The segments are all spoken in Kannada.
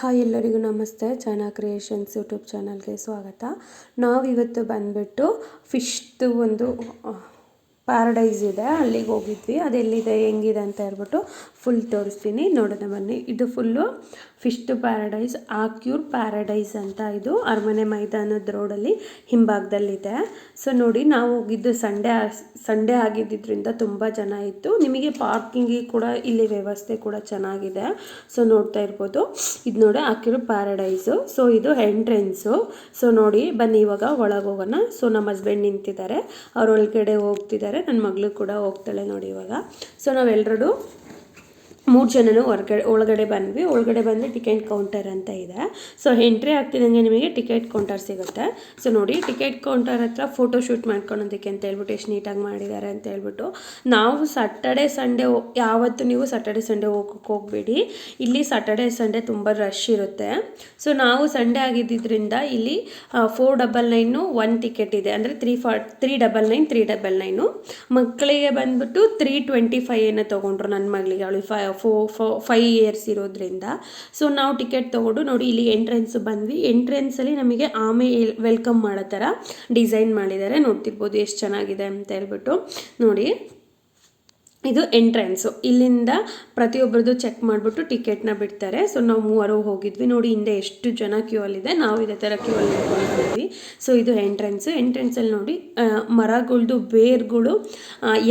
ಹಾಯ್ ಎಲ್ಲರಿಗೂ ನಮಸ್ತೆ. ಚೈನಾ ಕ್ರಿಯೇಷನ್ಸ್ ಯೂಟ್ಯೂಬ್ ಚಾನಲ್ಗೆ ಸ್ವಾಗತ. ನಾವಿವತ್ತು ಬಂದುಬಿಟ್ಟು ಫಿಶ್ದು ಒಂದು ಪ್ಯಾರಡೈಸ್ ಇದೆ, ಅಲ್ಲಿಗೆ ಹೋಗಿದ್ವಿ. ಅದೆಲ್ಲಿದೆ ಹೆಂಗಿದೆ ಅಂತ ಹೇಳ್ಬಿಟ್ಟು ಫುಲ್ ತೋರಿಸ್ತೀನಿ, ನೋಡೋಣ ಬನ್ನಿ. ಇದು ಫುಲ್ಲು ಫಿಶ್ದು ಪ್ಯಾರಡೈಸ್, ಆಕ್ಯೂರ್ ಪ್ಯಾರಡೈಸ್ ಅಂತ. ಇದು ಅರಮನೆ ಮೈದಾನದ ರೋಡಲ್ಲಿ ಹಿಂಭಾಗದಲ್ಲಿದೆ. ಸೊ ನೋಡಿ, ನಾವು ಹೋಗಿದ್ದು ಸಂಡೇ ಆಗಿದ್ದರಿಂದ ತುಂಬ ಜನ ಇತ್ತು. ನಿಮಗೆ ಪಾರ್ಕಿಂಗಿಗೆ ಕೂಡ ಇಲ್ಲಿ ವ್ಯವಸ್ಥೆ ಕೂಡ ಚೆನ್ನಾಗಿದೆ. ಸೊ ನೋಡ್ತಾ ಇರ್ಬೋದು, ಇದು ನೋಡಿ ಆಕ್ಯೂರ್ ಪ್ಯಾರಡೈಸು. ಸೊ ಇದು ಎಂಟ್ರೆನ್ಸು. ಸೊ ನೋಡಿ ಬನ್ನಿ, ಇವಾಗ ಒಳಗೆ ಹೋಗೋಣ. ಸೊ ನಮ್ಮ ಹಸ್ಬೆಂಡ್ ನಿಂತಿದ್ದಾರೆ, ಅವ್ರು ಒಳಗಡೆ ಹೋಗ್ತಿದ್ದಾರೆ, ನನ್ನ ಮಗಳು ಕೂಡ ಹೋಗ್ತಾಳೆ ನೋಡಿ ಇವಾಗ. ಸೊ ನಾವೆಲ್ಲರೂ 3 ಜನನು ಒಳಗಡೆ ಬಂದ್ವಿ. ಒಳಗಡೆ ಬಂದರೆ ಟಿಕೆಟ್ ಕೌಂಟರ್ ಅಂತ ಇದೆ. ಸೊ ಎಂಟ್ರಿ ಆಗ್ತಿದ್ದಂಗೆ ನಿಮಗೆ ಟಿಕೆಟ್ ಕೌಂಟರ್ ಸಿಗುತ್ತೆ. ಸೊ ನೋಡಿ, ಟಿಕೆಟ್ ಕೌಂಟರ್ ಹತ್ರ ಫೋಟೋ ಶೂಟ್ ಮಾಡ್ಕೊಳೋದಕ್ಕೆ ಅಂತ ಹೇಳ್ಬಿಟ್ಟು ಎಷ್ಟು ನೀಟಾಗಿ ಮಾಡಿದ್ದಾರೆ ಅಂತ ಹೇಳ್ಬಿಟ್ಟು. ನಾವು ಸ್ಯಾಟರ್ಡೆ ಸಂಡೇ ಯಾವತ್ತು ನೀವು ಸ್ಯಾಟರ್ಡೆ ಸಂಡೇ ಹೋಗಬೇಡಿ, ಇಲ್ಲಿ ಸ್ಯಾಟರ್ಡೆ ಸಂಡೇ ತುಂಬ ರಶ್ ಇರುತ್ತೆ. ಸೊ ನಾವು ಸಂಡೇ ಆಗಿದ್ದರಿಂದ ಇಲ್ಲಿ 499 1 ಟಿಕೆಟ್ ಇದೆ, ಅಂದರೆ 399 399. ಮಕ್ಕಳಿಗೆ ಬಂದ್ಬಿಟ್ಟು 325 ಏನೋ ತೊಗೊಂಡ್ರು ನನ್ನ ಮಗಳಿಗೆ, ಅವಳು 5 ಇಯರ್ಸ್ ಇರೋದ್ರಿಂದ. ಸೊ ನಾವು ಟಿಕೆಟ್ ತೊಗೊಂಡು ನೋಡಿ ಇಲ್ಲಿ ಎಂಟ್ರೆನ್ಸ್ ಬಂದ್ವಿ. ಎಂಟ್ರೆನ್ಸಲ್ಲಿ ನಮಗೆ ಆಮೇಲೆ ವೆಲ್ಕಮ್ ಮಾಡೋ ಥರ ಡಿಸೈನ್ ಮಾಡಿದ್ದಾರೆ, ನೋಡ್ತಿರ್ಬೋದು ಎಷ್ಟು ಚೆನ್ನಾಗಿದೆ ಅಂತ ಹೇಳ್ಬಿಟ್ಟು. ನೋಡಿ ಇದು ಎಂಟ್ರೆನ್ಸು. ಇಲ್ಲಿಂದ ಪ್ರತಿಯೊಬ್ಬರದ್ದು ಚೆಕ್ ಮಾಡಿಬಿಟ್ಟು ಟಿಕೆಟ್ನ ಬಿಡ್ತಾರೆ. ಸೊ ನಾವು 3 ಹೋಗಿದ್ವಿ. ನೋಡಿ ಹಿಂದೆ ಎಷ್ಟು ಜನ ಕ್ಯೂ ಅಲ್ಲಿದೆ, ನಾವು ಇದೇ ಥರ ಕ್ಯೂ ಅಲ್ಲಿ ಹೋಗಿದ್ವಿ. ಸೊ ಇದು ಎಂಟ್ರೆನ್ಸು. ಎಂಟ್ರೆನ್ಸಲ್ಲಿ ನೋಡಿ ಮರಗಳ್ದು ಬೇರ್ಗಳು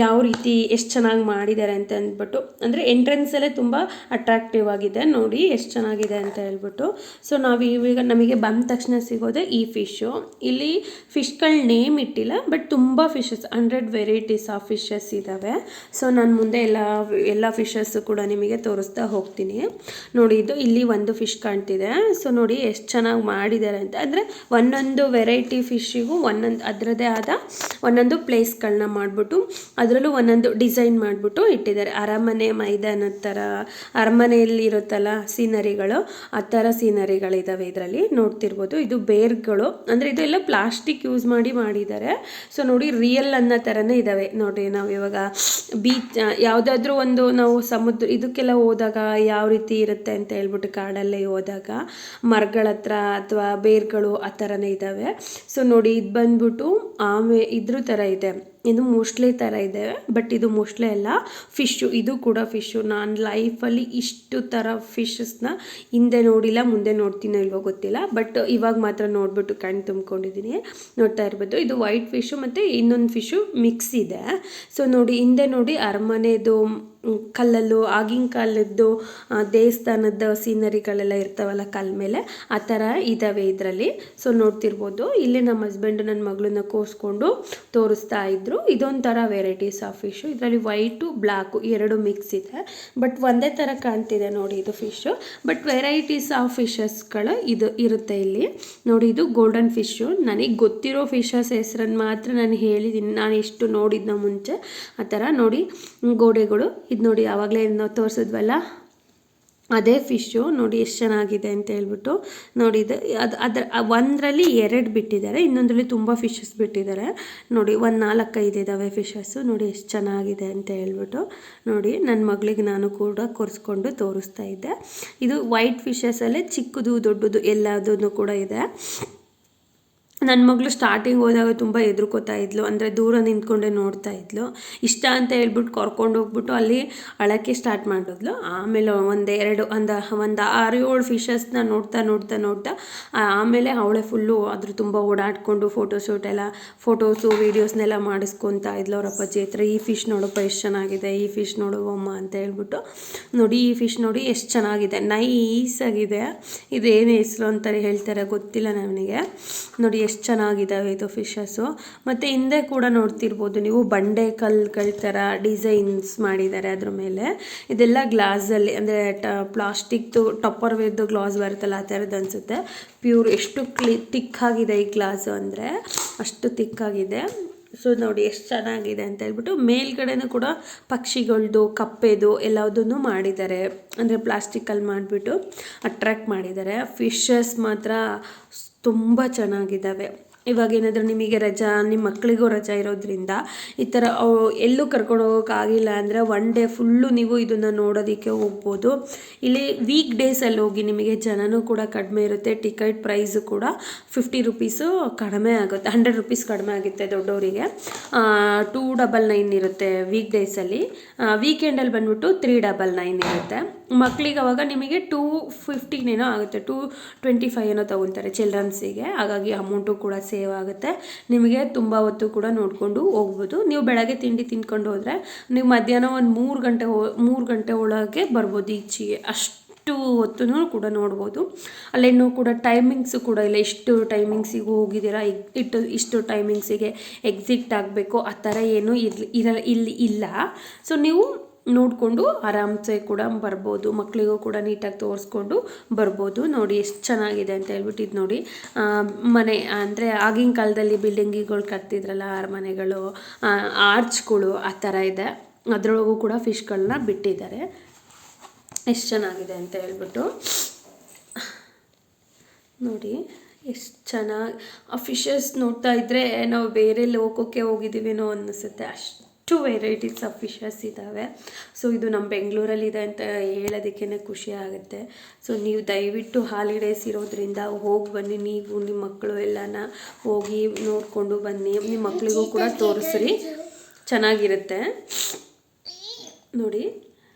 ಯಾವ ರೀತಿ ಎಷ್ಟು ಚೆನ್ನಾಗಿ ಮಾಡಿದ್ದಾರೆ ಅಂತ ಅಂದ್ಬಿಟ್ಟು, ಅಂದರೆ ಎಂಟ್ರೆನ್ಸಲ್ಲೇ ತುಂಬ ಅಟ್ರಾಕ್ಟಿವ್ ಆಗಿದೆ. ನೋಡಿ ಎಷ್ಟು ಚೆನ್ನಾಗಿದೆ ಅಂತ ಹೇಳ್ಬಿಟ್ಟು. ಸೊ ನಾವು ಇವಾಗ ನಮಗೆ ಬಂದ ತಕ್ಷಣ ಸಿಗೋದೆ ಈ ಫಿಶ್ಶು. ಇಲ್ಲಿ ಫಿಶ್ಗಳ ನೇಮ್ ಇಟ್ಟಿಲ್ಲ, ಬಟ್ ತುಂಬ ಫಿಶಸ್ 100 ವೆರೈಟೀಸ್ ಆಫ್ ಫಿಶಸ್ ಇದ್ದಾವೆ. ಸೊ ನಾನು ಮುಂದೆ ಎಲ್ಲ ಫಿಶಸ್ ಕೂಡ ನಿಮಗೆ ತೋರಿಸ್ತಾ ಹೋಗ್ತೀನಿ. ನೋಡಿ ಇದು ಇಲ್ಲಿ ಒಂದು ಫಿಶ್ ಕಾಣ್ತಿದೆ. ಸೊ ನೋಡಿ ಎಷ್ಟು ಚೆನ್ನಾಗಿ ಮಾಡಿದ್ದಾರೆ ಅಂತ, ಅಂದರೆ ಒಂದೊಂದು ವೆರೈಟಿ ಫಿಶ್ಶಿಗೂ ಅದರದ್ದೇ ಆದ ಒಂದೊಂದು ಪ್ಲೇಸ್ಗಳನ್ನ ಮಾಡಿಬಿಟ್ಟು ಅದರಲ್ಲೂ ಒಂದೊಂದು ಡಿಸೈನ್ ಮಾಡಿಬಿಟ್ಟು ಇಟ್ಟಿದ್ದಾರೆ. ಅರಮನೆ ಮೈದಾನದ ಥರ, ಅರಮನೆಯಲ್ಲಿ ಇರುತ್ತಲ್ಲ ಸೀನರಿಗಳು, ಆ ಥರ ಸೀನರಿಗಳಿದ್ದಾವೆ ಇದರಲ್ಲಿ, ನೋಡ್ತಿರ್ಬೋದು. ಇದು ಬೇರ್ಗಳು, ಅಂದರೆ ಇದೆಲ್ಲ ಪ್ಲಾಸ್ಟಿಕ್ ಯೂಸ್ ಮಾಡಿದ್ದಾರೆ. ಸೊ ನೋಡಿ ರಿಯಲ್ ಅನ್ನೋ ಥರನೇ ಇದ್ದಾವೆ. ನೋಡಿ ನಾವು ಇವಾಗ ಬೀಚ್ ಯಾವುದಾದ್ರೂ ಒಂದು ನಾವು ಸಮುದ್ರ ಇದಕ್ಕೆಲ್ಲ ಹೋದಾಗ ಯಾವ ರೀತಿ ಇರುತ್ತೆ ಅಂತ ಹೇಳ್ಬಿಟ್ಟು, ಕಾಡಲ್ಲೇ ಹೋದಾಗ ಮರಗಳ ಹತ್ರ ಅಥವಾ ಬೇರ್ಗಳು ಆ ಥರನೇ ಇದ್ದಾವೆ. ಸೊ ನೋಡಿ ಇದು ಬಂದ್ಬಿಟ್ಟು ಇದ್ರ ಥರ ಇದೆ, ಇದು ಮೋಸ್ಟ್ಲಿ ಥರ ಇದೆ, ಬಟ್ ಇದು ಮೋಸ್ಟ್ಲಿ ಅಲ್ಲ, ಫಿಶ್ಶು. ಇದು ಕೂಡ ಫಿಶ್ಶು. ನಾನು ಲೈಫಲ್ಲಿ ಇಷ್ಟು ಥರ ಫಿಶಸ್ನ ಹಿಂದೆ ನೋಡಿಲ್ಲ, ಮುಂದೆ ನೋಡ್ತೀನೋ ಇಲ್ವೋ ಗೊತ್ತಿಲ್ಲ, ಬಟ್ ಇವಾಗ ಮಾತ್ರ ನೋಡಿಬಿಟ್ಟು ಕಣ್ಣು ತುಂಬ್ಕೊಂಡಿದ್ದೀನಿ. ನೋಡ್ತಾ ಇರ್ಬೋದು, ಇದು ವೈಟ್ ಫಿಶ್ಶು ಮತ್ತು ಇನ್ನೊಂದು ಫಿಶ್ಶು ಮಿಕ್ಸ್ ಇದೆ. ಸೊ ನೋಡಿ ಹಿಂದೆ ನೋಡಿ ಅರಮನೆದು ಕಲ್ಲಲ್ಲೂ ಆಗಿನ ಕಾಲದ್ದು ದೇವಸ್ಥಾನದ ಸೀನರಿಗಳೆಲ್ಲ ಇರ್ತಾವಲ್ಲ ಕಲ್ಲ ಮೇಲೆ, ಆ ಥರ ಇದ್ದಾವೆ ಇದರಲ್ಲಿ. ಸೊ ನೋಡ್ತಿರ್ಬೋದು, ಇಲ್ಲಿ ನಮ್ಮ ಹಸ್ಬೆಂಡು ನನ್ನ ಮಗಳನ್ನ ಕೂರಿಸ್ಕೊಂಡು ತೋರಿಸ್ತಾ ಇದ್ರು. ಇದೊಂಥರ ವೆರೈಟೀಸ್ ಆಫ್ ಫಿಶ್ಶು. ಇದರಲ್ಲಿ ವೈಟು ಬ್ಲ್ಯಾಕು 2 ಮಿಕ್ಸ್ ಇದೆ, ಬಟ್ ಒಂದೇ ಥರ ಕಾಣ್ತಿದೆ ನೋಡಿ ಇದು ಫಿಶ್ಶು. ಬಟ್ ವೆರೈಟೀಸ್ ಆಫ್ ಫಿಶಸ್ಗಳು ಇದು ಇರುತ್ತೆ ಇಲ್ಲಿ. ನೋಡಿ ಇದು ಗೋಲ್ಡನ್ ಫಿಶ್ಶು. ನನಗೆ ಗೊತ್ತಿರೋ ಫಿಶಸ್ ಹೆಸ್ರನ್ನು ಮಾತ್ರ ನಾನು ಹೇಳಿದ್ದೀನಿ, ನಾನು ಎಷ್ಟು ನೋಡಿದ್ನ ಮುಂಚೆ ಆ ಥರ. ನೋಡಿ ಗೋಡೆಗಳು, ಇದು ನೋಡಿ ಆವಾಗಲೇ ನಾವು ತೋರಿಸಿದ್ವಲ್ಲ ಅದೇ ಫಿಶ್ಶು. ನೋಡಿ ಎಷ್ಟು ಚೆನ್ನಾಗಿದೆ ಅಂತ ಹೇಳ್ಬಿಟ್ಟು. ನೋಡಿ ಇದು ಅದರ ಒಂದರಲ್ಲಿ 2 ಬಿಟ್ಟಿದ್ದಾರೆ, ಇನ್ನೊಂದರಲ್ಲಿ ತುಂಬ ಫಿಶಸ್ ಬಿಟ್ಟಿದ್ದಾರೆ. ನೋಡಿ 4-5 ಇದ್ದಾವೆ ಫಿಶಸ್ಸು. ನೋಡಿ ಎಷ್ಟು ಚೆನ್ನಾಗಿದೆ ಅಂತ ಹೇಳ್ಬಿಟ್ಟು. ನೋಡಿ ನನ್ನ ಮಗಳಿಗೆ ನಾನು ಕೂಡ ಕೊರಿಸ್ಕೊಂಡು ತೋರಿಸ್ತಾ ಇದ್ದೆ. ಇದು ವೈಟ್ ಫಿಶಸ್ಸಲ್ಲೇ ಚಿಕ್ಕದು ದೊಡ್ಡದು ಎಲ್ಲದೂ ಕೂಡ ಇದೆ. ನನ್ನ ಮಗಳು ಸ್ಟಾರ್ಟಿಂಗ್ ಹೋದಾಗ ತುಂಬ ಹೆದರ್ಕೋತಾ ಇದ್ಲು, ಅಂದರೆ ದೂರ ನಿಂತ್ಕೊಂಡೆ ನೋಡ್ತಾ ಇದ್ಲು. ಇಷ್ಟ ಅಂತ ಹೇಳ್ಬಿಟ್ಟು ಕರ್ಕೊಂಡು ಹೋಗ್ಬಿಟ್ಟು ಅಲ್ಲಿ ಅಳಕ್ಕೆ ಸ್ಟಾರ್ಟ್ ಮಾಡಿದ್ಲು. ಆಮೇಲೆ ಒಂದು 6-7 ಫಿಶಸ್ನ ನೋಡ್ತಾ ಆಮೇಲೆ ಅವಳೇ ಫುಲ್ಲು ಅದ್ರ ತುಂಬ ಓಡಾಡಿಕೊಂಡು ಫೋಟೋಸು ವೀಡಿಯೋಸ್ನೆಲ್ಲ ಮಾಡಿಸ್ಕೊತಾ ಇದ್ಲು ಅವ್ರ ಅಪ್ಪಾಜಿ ಹತ್ರ. ಈ ಫಿಶ್ ನೋಡಪ್ಪ ಎಷ್ಟು ಚೆನ್ನಾಗಿದೆ, ಈ ಫಿಶ್ ನೋಡುವಮ್ಮ ಅಂತ ಹೇಳ್ಬಿಟ್ಟು. ನೋಡಿ ಈ ಫಿಶ್ ನೋಡಿ ಎಷ್ಟು ಚೆನ್ನಾಗಿದೆ, ನೈಸಾಗಿದೆ. ಇದೇನು ಹೆಸರು ಅಂತಾರೆ ಹೇಳ್ತಾರೆ ಗೊತ್ತಿಲ್ಲ ನನಗೆ. ನೋಡಿ ಎಷ್ಟು ಚೆನ್ನಾಗಿದ್ದಾವೆ ಇದು ಫಿಶಸ್ಸು. ಮತ್ತು ಹಿಂದೆ ಕೂಡ ನೋಡ್ತಿರ್ಬೋದು ನೀವು, ಬಂಡೆ ಕಲ್ಲುಗಳ ಥರ ಡಿಸೈನ್ಸ್ ಮಾಡಿದ್ದಾರೆ ಅದ್ರ ಮೇಲೆ. ಇದೆಲ್ಲ ಗ್ಲಾಸಲ್ಲಿ, ಅಂದರೆ ಪ್ಲಾಸ್ಟಿಕ್ದು ಟಪ್ಪರ್ವೇರ್ದು ಗ್ಲಾಸ್ ಬರುತ್ತಲ್ಲ ಆ ಥರದ್ದು ಅನಿಸುತ್ತೆ. ಪ್ಯೂರ್ ಎಷ್ಟು ತಿಕ್ಕಾಗಿದೆ ಈ ಗ್ಲಾಸು, ಅಂದರೆ ಅಷ್ಟು ತಿಕ್ಕಾಗಿದೆ. ಸೊ ನೋಡಿ ಎಷ್ಟು ಚೆನ್ನಾಗಿದೆ ಅಂತ ಹೇಳ್ಬಿಟ್ಟು. ಮೇಲ್ಗಡೆನೂ ಕೂಡ ಪಕ್ಷಿಗಳದ್ದು ಕಪ್ಪೆದು ಎಲ್ಲದನ್ನು ಮಾಡಿದ್ದಾರೆ, ಅಂದರೆ ಪ್ಲಾಸ್ಟಿಕಲ್ಲಿ ಮಾಡಿಬಿಟ್ಟು ಅಟ್ರ್ಯಾಕ್ಟ್ ಮಾಡಿದ್ದಾರೆ. ಫಿಶಸ್ ಮಾತ್ರ ತುಂಬ ಚೆನ್ನಾಗಿದ್ದಾವೆ. ಇವಾಗ ಏನಾದರೂ ನಿಮಗೆ ರಜಾ, ನಿಮ್ಮ ಮಕ್ಕಳಿಗೂ ರಜಾ ಇರೋದ್ರಿಂದ ಈ ಥರ ಎಲ್ಲೂ ಕರ್ಕೊಂಡು ಹೋಗೋಕ್ಕಾಗಿಲ್ಲ ಅಂದರೆ ಒನ್ ಡೇ ಫುಲ್ಲು ನೀವು ಇದನ್ನು ನೋಡೋದಕ್ಕೆ ಹೋಗ್ಬೋದು. ಇಲ್ಲಿ ವೀಕ್ ಡೇಸಲ್ಲಿ ಹೋಗಿ, ನಿಮಗೆ ಜನನೂ ಕೂಡ ಕಡಿಮೆ ಇರುತ್ತೆ, ಟಿಕೆಟ್ ಪ್ರೈಸು ಕೂಡ 50 ರೂಪೀಸು ಕಡಿಮೆ ಆಗುತ್ತೆ, 100 ರೂಪೀಸ್ ಕಡಿಮೆ ಆಗುತ್ತೆ ದೊಡ್ಡವರಿಗೆ. 299 ಇರುತ್ತೆ ವೀಕ್ ಡೇಸಲ್ಲಿ, ವೀಕೆಂಡಲ್ಲಿ ಬಂದ್ಬಿಟ್ಟು 399 ಇರುತ್ತೆ. ಮಕ್ಕಳಿಗೆ ಅವಾಗ ನಿಮಗೆ 215 ಏನೋ ಆಗುತ್ತೆ, 225 ಏನೋ ತೊಗೊತಾರೆ ಚಿಲ್ಡ್ರನ್ಸಿಗೆ. ಹಾಗಾಗಿ ಅಮೌಂಟು ಕೂಡ ಸೇವ್ ಆಗುತ್ತೆ, ನಿಮಗೆ ತುಂಬ ಹೊತ್ತು ಕೂಡ ನೋಡಿಕೊಂಡು ಹೋಗ್ಬೋದು. ನೀವು ಬೆಳಗ್ಗೆ ತಿಂಡಿ ತಿಂದ್ಕೊಂಡು ಹೋದರೆ ನೀವು ಮಧ್ಯಾಹ್ನ ಒಂದು 3 ಗಂಟೆ ಒಳಗೆ ಬರ್ಬೋದು ಈಚೆಗೆ, ಅಷ್ಟು ಹೊತ್ತು ಕೂಡ ನೋಡ್ಬೋದು. ಅಲ್ಲೇನೂ ಕೂಡ ಟೈಮಿಂಗ್ಸು ಕೂಡ ಇಲ್ಲ, ಇಷ್ಟು ಟೈಮಿಂಗ್ಸಿಗೆ ಹೋಗಿದ್ದೀರಾ, ಇಷ್ಟು ಟೈಮಿಂಗ್ಸಿಗೆ ಎಕ್ಸಿಟ್ ಆಗಬೇಕು ಆ ಥರ ಏನೂ ಇಲ್ಲಿ ಇಲ್ಲ. ಸೊ ನೀವು ನೋಡಿಕೊಂಡು ಆರಾಮ್ಸೆ ಕೂಡ ಬರ್ಬೋದು, ಮಕ್ಕಳಿಗೂ ಕೂಡ ನೀಟಾಗಿ ತೋರಿಸ್ಕೊಂಡು ಬರ್ಬೋದು. ನೋಡಿ ಎಷ್ಟು ಚೆನ್ನಾಗಿದೆ ಅಂತ ಹೇಳ್ಬಿಟ್ಟು. ಇದು ನೋಡಿ ಮನೆ ಅಂದರೆ ಆಗಿನ ಕಾಲದಲ್ಲಿ ಬಿಲ್ಡಿಂಗಿಗಳು ಕಟ್ತಿದ್ರಲ್ಲ, ಅರಮನೆಗಳು, ಆರ್ಚ್ಗಳು ಆ ಥರ ಇದೆ. ಅದರೊಳಗೂ ಕೂಡ ಫಿಶ್ಗಳನ್ನ ಬಿಟ್ಟಿದ್ದಾರೆ. ಎಷ್ಟು ಚೆನ್ನಾಗಿದೆ ಅಂತ ಹೇಳ್ಬಿಟ್ಟು ನೋಡಿ, ಎಷ್ಟು ಚೆನ್ನಾಗಿ ಆ ಫಿಶಸ್ ನೋಡ್ತಾ ಇದ್ದರೆ ನಾವು ಬೇರೆ ಲೋಕಕ್ಕೆ ಹೋಗಿದ್ದೀವೇನೋ ಅನ್ನಿಸುತ್ತೆ, ಅಷ್ಟು ವೆರೈಟೀಸ್ ಆಫ್ ಫಿಶಸ್ ಇದ್ದಾವೆ. ಸೊ ಇದು ನಮ್ಮ ಬೆಂಗಳೂರಲ್ಲಿದೆ ಅಂತ ಹೇಳೋದಕ್ಕೇ ಖುಷಿ ಆಗುತ್ತೆ. ಸೊ ನೀವು ದಯವಿಟ್ಟು ಹಾಲಿಡೇಸ್ ಇರೋದ್ರಿಂದ ಹೋಗಿ ಬನ್ನಿ, ನೀವು ನಿಮ್ಮ ಮಕ್ಕಳು ಎಲ್ಲನ ಹೋಗಿ ನೋಡಿಕೊಂಡು ಬನ್ನಿ, ನಿಮ್ಮ ಮಕ್ಕಳಿಗೂ ಕೂಡ ತೋರಿಸ್ರಿ, ಚೆನ್ನಾಗಿರುತ್ತೆ. ನೋಡಿ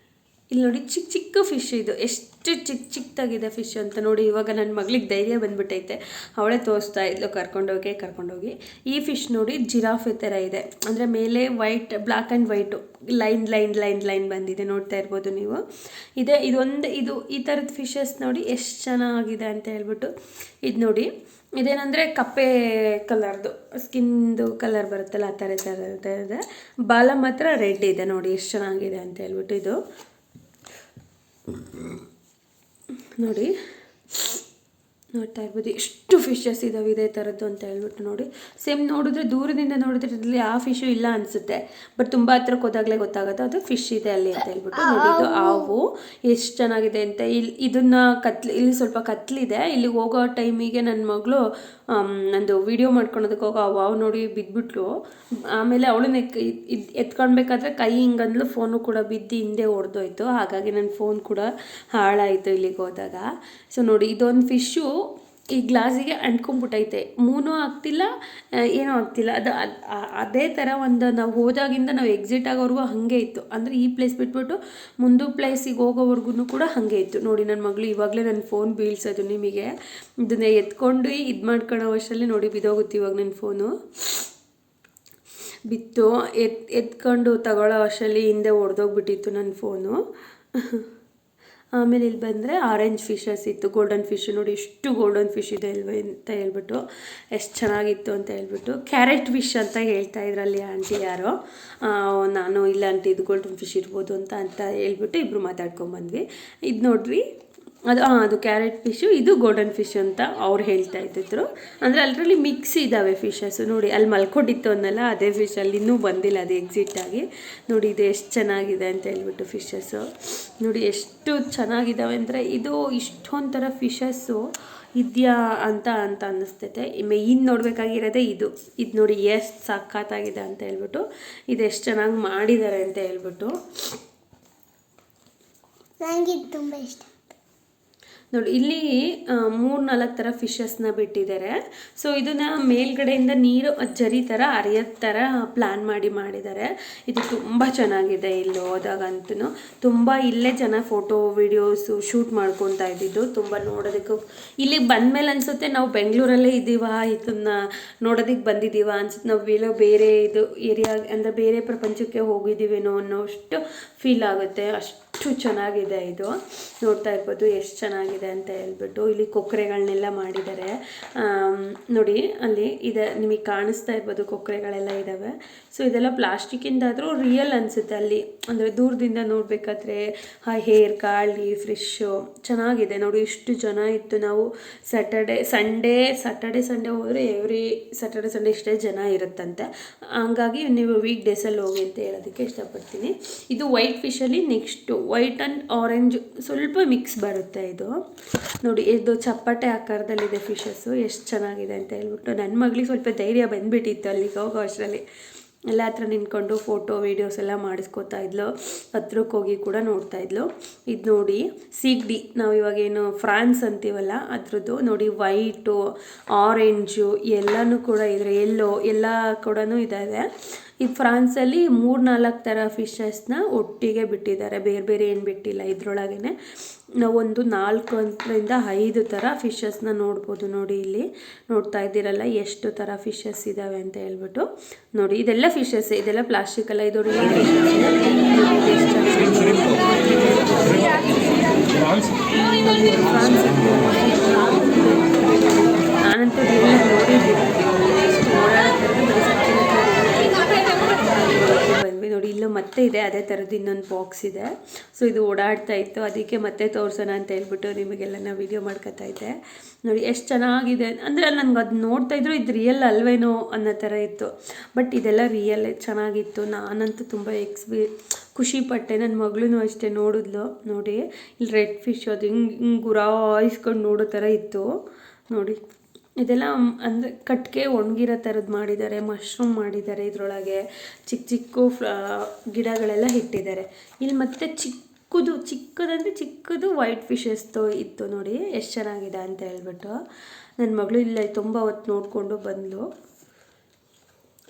ಇಲ್ಲಿ ನೋಡಿ, ಚಿಕ್ಕ ಚಿಕ್ಕ ಫಿಶ್, ಇದು ಎಷ್ಟು ಚಿಕ್ಕದಾಗಿದೆ ಫಿಶ್ ಅಂತ ನೋಡಿ. ಇವಾಗ ನನ್ನ ಮಗಳಿಗೆ ಧೈರ್ಯ ಬಂದ್ಬಿಟ್ಟೈತೆ, ಅವಳೇ ತೋರಿಸ್ತಾ ಇದ್ಲು ಕರ್ಕೊಂಡೋಗಿ. ಈ ಫಿಶ್ ನೋಡಿ ಜಿರಾಫೆ ಥರ ಇದೆ, ಅಂದರೆ ಮೇಲೆ white, black and white line ಬಂದಿದೆ, ನೋಡ್ತಾ ಇರ್ಬೋದು ನೀವು. ಇದು ಈ ಥರದ ಫಿಶಸ್ ನೋಡಿ ಎಷ್ಟು ಚೆನ್ನಾಗಿದೆ ಅಂತ ಹೇಳ್ಬಿಟ್ಟು. ಇದು ನೋಡಿ, ಇದೇನೆಂದರೆ ಕಪ್ಪೆ ಕಲರ್ದು, ಸ್ಕಿನ್ದು ಕಲರ್ ಬರುತ್ತಲ್ಲ ಆ ಥರ ಇದೆ. ಬಾಲ ಮಾತ್ರ ರೆಡ್ ಇದೆ, ನೋಡಿ ಎಷ್ಟು ಚೆನ್ನಾಗಿದೆ ಅಂತ ಹೇಳ್ಬಿಟ್ಟು. ಇದು ನೋಡಿ, ನೋಡ್ತಾ ಇರ್ಬೋದು ಎಷ್ಟು ಫಿಶಸ್ ಇದ್ದಾವೆ ಇದೇ ಥರದ್ದು ಅಂತ ಹೇಳ್ಬಿಟ್ಟು. ನೋಡಿ ಸೇಮ್ ನೋಡಿದ್ರೆ, ದೂರದಿಂದ ನೋಡಿದ್ರೆ ಇದರಲ್ಲಿ ಆ ಫಿಶು ಇಲ್ಲ ಅನಿಸುತ್ತೆ, ಬಟ್ ತುಂಬ ಹತ್ರಕ್ಕೆ ಹೋದಾಗಲೇ ಗೊತ್ತಾಗುತ್ತೆ ಅದು ಫಿಶ್ ಇದೆ ಅಲ್ಲಿ ಅಂತ ಹೇಳ್ಬಿಟ್ಟು. ನೋಡಿ ಇದು ಹಾವು ಎಷ್ಟು ಚೆನ್ನಾಗಿದೆ ಅಂತ. ಇದನ್ನು ಇಲ್ಲಿ ಸ್ವಲ್ಪ ಕತ್ಲಿದೆ, ಇಲ್ಲಿಗೆ ಹೋಗೋ ಟೈಮಿಗೆ ನನ್ನ ಮಗಳು ನಂದು ವಿಡಿಯೋ ಮಾಡ್ಕೊಳೋದಕ್ಕೆ ಹೋಗೋ ಹಾವು ನೋಡಿ ಬಿದ್ದುಬಿಟ್ಲು. ಆಮೇಲೆ ಅವಳನ್ನ ಎತ್ಕೊಳ್ಬೇಕಾದ್ರೆ ಕೈ ಹಿಂಗಂದ್ಲು, ಫೋನು ಕೂಡ ಬಿದ್ದು ಹಿಂದೆ ಹೊಡೆದೋಯ್ತು, ಹಾಗಾಗಿ ನನ್ನ ಫೋನ್ ಕೂಡ ಹಾಳಾಯಿತು ಇಲ್ಲಿಗೆ ಹೋದಾಗ. ಸೊ ನೋಡಿ, ಇದೊಂದು ಫಿಶ್ಶು ಈ ಗ್ಲಾಸಿಗೆ ಅಂಟ್ಕೊಂಡ್ಬಿಟ್ಟೈತೆ, ಮೂನೂ ಆಗ್ತಿಲ್ಲ, ಏನೂ ಆಗ್ತಿಲ್ಲ. ಅದೇ ಥರ ಒಂದು ನಾವು ಹೋದಾಗಿಂದ ನಾವು ಎಕ್ಸಿಟ್ ಆಗೋವರೆಗೂ ಹಾಗೆ ಇತ್ತು, ಅಂದರೆ ಈ ಪ್ಲೇಸ್ ಬಿಟ್ಬಿಟ್ಟು ಮುಂದೆ ಪ್ಲೇಸಿಗೆ ಹೋಗೋವರೆಗೂ ಕೂಡ ಹಾಗೆ ಇತ್ತು. ನೋಡಿ ನನ್ನ ಮಗಳು ಇವಾಗಲೇ ನನ್ನ ಫೋನ್ ಬೀಳ್ಸೋದು ನಿಮಗೆ, ಇದನ್ನ ಎತ್ಕೊಂಡು ಇದು ಮಾಡ್ಕೊಳ್ಳೋ ವರ್ಷದಲ್ಲಿ ನೋಡಿ ಬಿದ್ದೋಗುತ್ತೆ ಇವಾಗ ನನ್ನ ಫೋನು. ಬಿತ್ತು ಎತ್ಕೊಂಡು ತಗೊಳ್ಳೋ ವರ್ಷದಲ್ಲಿ ಹಿಂದೆ ಹೊಡೆದೋಗ್ಬಿಟ್ಟಿತ್ತು ನನ್ನ ಫೋನು. ಆಮೇಲೆ ಇಲ್ಲಿ ಬಂದರೆ ಆರೆಂಜ್ ಫಿಶಸ್ ಇತ್ತು, ಗೋಲ್ಡನ್ ಫಿಶ್. ನೋಡಿ ಎಷ್ಟು ಗೋಲ್ಡನ್ ಫಿಶ್ ಇದೆ ಅಲ್ವೇ ಅಂತ ಹೇಳ್ಬಿಟ್ಟು, ಎಷ್ಟು ಚೆನ್ನಾಗಿತ್ತು ಅಂತ ಹೇಳ್ಬಿಟ್ಟು. ಕ್ಯಾರೆಟ್ ಫಿಶ್ ಅಂತ ಹೇಳ್ತಾ ಇದ್ರಲ್ಲಿ ಆಂಟಿ ಯಾರೋ, ನಾನು ಇಲ್ಲ ಆಂಟಿ ಇದು ಗೋಲ್ಡನ್ ಫಿಶ್ ಇರ್ಬೋದು ಅಂತ ಹೇಳ್ಬಿಟ್ಟು ಇಬ್ಬರು ಮಾತಾಡ್ಕೊಂಬಂದ್ವಿ. ಇದು ನೋಡ್ರಿ, ಅದು ಕ್ಯಾರೆಟ್ ಫಿಶು, ಇದು ಗೋಲ್ಡನ್ ಫಿಶ್ ಅಂತ ಅವ್ರು ಹೇಳ್ತಾ ಇದ್ದಿದ್ರು. ಅಂದರೆ ಅದರಲ್ಲಿ ಮಿಕ್ಸ್ ಇದ್ದಾವೆ ಫಿಶಸ್ಸು. ನೋಡಿ ಅಲ್ಲಿ ಮಲ್ಕೊಂಡಿತ್ತು ಅನ್ನಲ್ಲ, ಅದೇ ಫಿಶ್ ಅಲ್ಲಿ ಇನ್ನೂ ಬಂದಿಲ್ಲ, ಅದು ಎಕ್ಸಿಟ್ ಆಗಿ. ನೋಡಿ ಇದು ಎಷ್ಟು ಚೆನ್ನಾಗಿದೆ ಅಂತ ಹೇಳ್ಬಿಟ್ಟು ಫಿಶಸ್ಸು. ನೋಡಿ ಎಷ್ಟು ಚೆನ್ನಾಗಿದ್ದಾವೆ ಅಂದರೆ, ಇದು ಇಷ್ಟೊಂದು ಥರ ಫಿಶಸ್ಸು ಇದೆಯಾ ಅಂತ ಅನ್ನಿಸ್ತೈತೆ. ಮೇಯ್ನ್ ನೋಡಬೇಕಾಗಿರೋದೇ ಇದು ನೋಡಿ ಎಷ್ಟು ಸಖತ್ತಾಗಿದೆ ಅಂತ ಹೇಳ್ಬಿಟ್ಟು, ಇದು ಎಷ್ಟು ಚೆನ್ನಾಗಿ ಮಾಡಿದ್ದಾರೆ ಅಂತ ಹೇಳ್ಬಿಟ್ಟು. ನನಗೆ ತುಂಬ ಇಷ್ಟ. ನೋಡಿ ಇಲ್ಲಿ 3-4 ಥರ ಫಿಶಸ್ನ ಬಿಟ್ಟಿದ್ದಾರೆ. ಸೊ ಇದನ್ನು ಮೇಲ್ಗಡೆಯಿಂದ ನೀರು ಜರಿ ಥರ ಹರಿಯೋದು ಥರ ಪ್ಲ್ಯಾನ್ ಮಾಡಿದ್ದಾರೆ. ಇದು ತುಂಬ ಚೆನ್ನಾಗಿದೆ. ಇಲ್ಲಿ ಹೋದಾಗಂತೂ ತುಂಬ ಇಲ್ಲೇ ಜನ ಫೋಟೋ ವಿಡಿಯೋಸು ಶೂಟ್ ಮಾಡ್ಕೊತಾ ಇದ್ದಿದ್ದು. ತುಂಬ ನೋಡೋದಕ್ಕೂ ಇಲ್ಲಿಗೆ ಬಂದಮೇಲೆ ಅನಿಸುತ್ತೆ ನಾವು ಬೆಂಗಳೂರಲ್ಲೇ ಇದ್ದೀವ, ಇದನ್ನು ನೋಡೋದಕ್ಕೆ ಬಂದಿದ್ದೀವ ಅನ್ಸುತ್ತೆ. ನಾವು ಎಲ್ಲೋ ಬೇರೆ ಇದು ಏರಿಯಾ ಅಂದರೆ ಬೇರೆ ಪ್ರಪಂಚಕ್ಕೆ ಹೋಗಿದ್ದೀವೇನೋ ಅನ್ನೋಷ್ಟು ಫೀಲ್ ಆಗುತ್ತೆ. ಅಷ್ಟು ಚೆನ್ನಾಗಿದೆ ಇದು. ನೋಡ್ತಾ ಇರ್ಬೋದು ಎಷ್ಟು ಚೆನ್ನಾಗಿದೆ ಅಂತ ಹೇಳ್ಬಿಟ್ಟು. ಇಲ್ಲಿ ಕೊಕ್ಕರೆಗಳನ್ನೆಲ್ಲ ಮಾಡಿದ್ದಾರೆ ನೋಡಿ, ಅಲ್ಲಿ ಇದೆ ನಿಮಗೆ ಕಾಣಿಸ್ತಾ ಇರ್ಬೋದು, ಕೊಕ್ಕರೆಗಳೆಲ್ಲ ಇದ್ದಾವೆ. ಸೊ ಇದೆಲ್ಲ ಪ್ಲಾಸ್ಟಿಕ್ಕಿಂದಾದರೂ ರಿಯಲ್ ಅನಿಸುತ್ತೆ ಅಲ್ಲಿ, ಅಂದರೆ ದೂರದಿಂದ ನೋಡಬೇಕಾದ್ರೆ ಹೇರ್ ಕಾಳಿ ಫ್ರೆಶ್ಶು ಚೆನ್ನಾಗಿದೆ. ನೋಡಿ ಇಷ್ಟು ಜನ ಇತ್ತು. ನಾವು ಸ್ಯಾಟರ್ಡೆ ಸಂಡೇ ಹೋದರೆ ಎವ್ರಿ ಸ್ಯಾಟರ್ಡೆ ಸಂಡೇ ಇಷ್ಟೇ ಜನ ಇರುತ್ತಂತೆ. ಹಂಗಾಗಿ ನೀವು ವೀಕ್ ಡೇಸಲ್ಲಿ ಹೋಗಿ ಅಂತ ಹೇಳೋದಕ್ಕೆ ಇಷ್ಟಪಡ್ತೀನಿ. ಇದು ವೈಟ್ ಫಿಶಲ್ಲಿ ನೆಕ್ಸ್ಟು ವೈಟ್ ಆ್ಯಂಡ್ ಆರೆಂಜ್ ಸ್ವಲ್ಪ ಮಿಕ್ಸ್ ಬರುತ್ತೆ ಇದು ನೋಡಿ. ಇದು ಚಪ್ಪಟೆ ಆಕಾರದಲ್ಲಿದೆ ಫಿಶಸ್ಸು. ಎಷ್ಟು ಚೆನ್ನಾಗಿದೆ ಅಂತ ಹೇಳ್ಬಿಟ್ಟು ನನ್ನ ಮಗಳಿಗೆ ಸ್ವಲ್ಪ ಧೈರ್ಯ ಬಂದುಬಿಟ್ಟಿತ್ತು ಅಲ್ಲಿಗೆ ಹೋಗೋ ಅಷ್ಟರಲ್ಲಿ. ಎಲ್ಲ ಹತ್ರ ನಿಂತ್ಕೊಂಡು ಫೋಟೋ ವೀಡಿಯೋಸ್ ಎಲ್ಲ ಮಾಡಿಸ್ಕೋತಾ ಇದ್ಲು. ಹತ್ರಕ್ಕೆ ಹೋಗಿ ಕೂಡ ನೋಡ್ತಾ ಇದ್ಲು. ಇದು ನೋಡಿ ಸಿಗಡಿ, ನಾವು ಇವಾಗೇನು ಫ್ರಾನ್ಸ್ ಅಂತೀವಲ್ಲ ಅದ್ರದ್ದು ನೋಡಿ. ವೈಟು ಆರೆಂಜು ಎಲ್ಲನೂ ಕೂಡ ಇದ್ರೆ ಎಲ್ಲೋ ಎಲ್ಲ ಕೂಡ ಇದ್ದಾವೆ. ಈ ಫ್ರಾನ್ಸಲ್ಲಿ 3-4 ಥರ ಫಿಶಸ್ನ ಒಟ್ಟಿಗೆ ಬಿಟ್ಟಿದ್ದಾರೆ, ಬೇರೆ ಬೇರೆ ಏನು ಬಿಟ್ಟಿಲ್ಲ. ಇದರೊಳಗೇ ನಾವೊಂದು 4-5 ಥರ ಫಿಶಸ್ನ ನೋಡ್ಬೋದು. ನೋಡಿ ಇಲ್ಲಿ ನೋಡ್ತಾ ಇದ್ದೀರಲ್ಲ ಎಷ್ಟು ಥರ ಫಿಶಸ್ ಇದ್ದಾವೆ ಅಂತ ಹೇಳ್ಬಿಟ್ಟು. ನೋಡಿ ಇದೆಲ್ಲ ಫಿಶಸ್, ಇದೆಲ್ಲ ಪ್ಲಾಸ್ಟಿಕ್ ಅಲ್ಲ, ಇದು ರಿಯಲ್ ನಾನಂತೂ ಬಂದ್ವಿ. ನೋಡಿ ಇಲ್ಲೂ ಮತ್ತೆ ಇದೆ ಅದೇ ಥರದ್ದು ಇನ್ನೊಂದು ಬಾಕ್ಸ್ ಇದೆ. ಸೊ ಇದು ಓಡಾಡ್ತಾ ಇತ್ತು, ಅದಕ್ಕೆ ಮತ್ತೆ ತೋರಿಸೋಣ ಅಂತ ಹೇಳ್ಬಿಟ್ಟು ನಿಮಗೆಲ್ಲ ವೀಡಿಯೋ ಮಾಡ್ಕೊತಾ ಇದ್ದೆ. ನೋಡಿ ಎಷ್ಟು ಚೆನ್ನಾಗಿದೆ ಅಂದರೆ ನನಗೆ ಅದು ನೋಡ್ತಾ ಇದ್ರು ಇದು ರಿಯಲ್ ಅಲ್ವೇನೋ ಅನ್ನೋ ಥರ ಇತ್ತು. ಬಟ್ ಇದೆಲ್ಲ ರಿಯಲ್ ಚೆನ್ನಾಗಿತ್ತು. ನಾನಂತೂ ತುಂಬ ಖುಷಿಪಟ್ಟೆ. ನನ್ನ ಮಗಳೂ ಅಷ್ಟೇ ನೋಡಿದ್ಲು. ನೋಡಿ ಇಲ್ಲಿ ರೆಡ್ ಫಿಶ್ ಅದು ಹಿಂಗೆ ಗುರಾಯಿಸ್ಕೊಂಡು ನೋಡೋ ಥರ ಇತ್ತು ನೋಡಿ. ಇದೆಲ್ಲ ಅಂದರೆ ಕಟ್ಟಿಗೆ ಒಣಗಿರೋ ಥರದ್ದು ಮಾಡಿದ್ದಾರೆ, ಮಶ್ರೂಮ್ ಮಾಡಿದ್ದಾರೆ, ಇದರೊಳಗೆ ಚಿಕ್ಕ ಚಿಕ್ಕ ಗಿಡಗಳೆಲ್ಲ ಇಟ್ಟಿದ್ದಾರೆ. ಇಲ್ಲಿ ಮತ್ತೆ ಚಿಕ್ಕದಂದರೆ ಚಿಕ್ಕದು ವೈಟ್ ಫಿಶಸ್ದು ಇತ್ತು ನೋಡಿ. ಎಷ್ಟು ಚೆನ್ನಾಗಿದೆ ಅಂತ ಹೇಳ್ಬಿಟ್ಟು ನನ್ನ ಮಗಳು ಇಲ್ಲ ತುಂಬ ಹೊತ್ತು ನೋಡಿಕೊಂಡು ಬಂದಳು.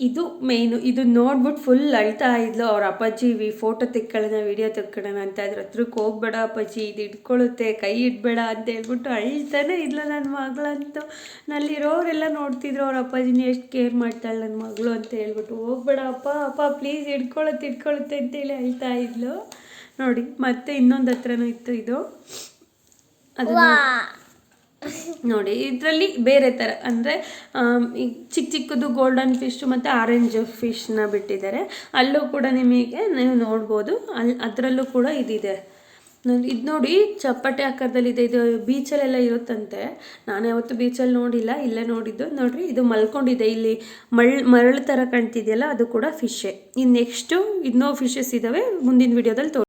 ಇದು ಮೇಯ್ನು. ಇದು ನೋಡ್ಬಿಟ್ಟು ಫುಲ್ ಅಳ್ತಾ ಇದ್ಲು. ಅವ್ರ ಅಪ್ಪಾಜಿ ಫೋಟೋ ತೆಕ್ಕೊಳ್ಳೋಣ ವಿಡಿಯೋ ತೆಕ್ಕೊಳ್ಳೋಣ ಅಂತ ಇದ್ರ ಹತ್ರಕ್ಕೆ ಹೋಗ್ಬೇಡ ಅಪ್ಪಾಜಿ, ಇದು ಇಟ್ಕೊಳ್ಳುತ್ತೆ, ಕೈ ಇಡಬೇಡ ಅಂತ ಹೇಳ್ಬಿಟ್ಟು ಅಳ್ತಾನೆ ಇದ್ಲು ನನ್ನ ಮಗಳಂತೂ. ನಲ್ಲಿರೋರೆಲ್ಲ ನೋಡ್ತಿದ್ರು ಅವ್ರ ಅಪ್ಪಾಜಿನ ಎಷ್ಟು ಕೇರ್ ಮಾಡ್ತಾಳೆ ನನ್ನ ಮಗಳು ಅಂತ ಹೇಳ್ಬಿಟ್ಟು. ಹೋಗ್ಬೇಡ ಅಪ್ಪ ಪ್ಲೀಸ್ ಇಟ್ಕೊಳ್ಳುತ್ತೆ ಅಂತೇಳಿ ಅಳ್ತಾ ಇದ್ಲು ನೋಡಿ. ಮತ್ತೆ ಇನ್ನೊಂದು ಹತ್ರನೂ ಇತ್ತು ಇದು. ಅದು ನೋಡಿ ಇದರಲ್ಲಿ ಬೇರೆ ಥರ ಅಂದರೆ ಚಿಕ್ಕದು ಗೋಲ್ಡನ್ ಫಿಶು ಮತ್ತು ಆರೆಂಜ್ ಫಿಶ್ನ ಬಿಟ್ಟಿದ್ದಾರೆ. ಅಲ್ಲೂ ಕೂಡ ನಿಮಗೆ ನೀವು ನೋಡ್ಬೋದು. ಅದರಲ್ಲೂ ಕೂಡ ಇದಿದೆ. ಇದು ನೋಡಿ ಚಪ್ಪಟೆ ಆಕಾರದಲ್ಲಿದೆ. ಇದು ಬೀಚಲ್ಲೆಲ್ಲ ಇರುತ್ತಂತೆ. ನಾನು ಯಾವತ್ತೂ ಬೀಚಲ್ಲಿ ನೋಡಿಲ್ಲ, ಇಲ್ಲೇ ನೋಡಿದ್ದು. ನೋಡಿರಿ ಇದು ಮಲ್ಕೊಂಡಿದೆ ಇಲ್ಲಿ, ಮರಳು ಥರ ಕಾಣ್ತಿದೆಯಲ್ಲ ಅದು ಕೂಡ ಫಿಶ್ಶೇ. ಇನ್ನು ನೆಕ್ಸ್ಟು ಇನ್ನೂ ಫಿಶಸ್ ಇದ್ದಾವೆ, ಮುಂದಿನ ವೀಡಿಯೋದಲ್ಲಿ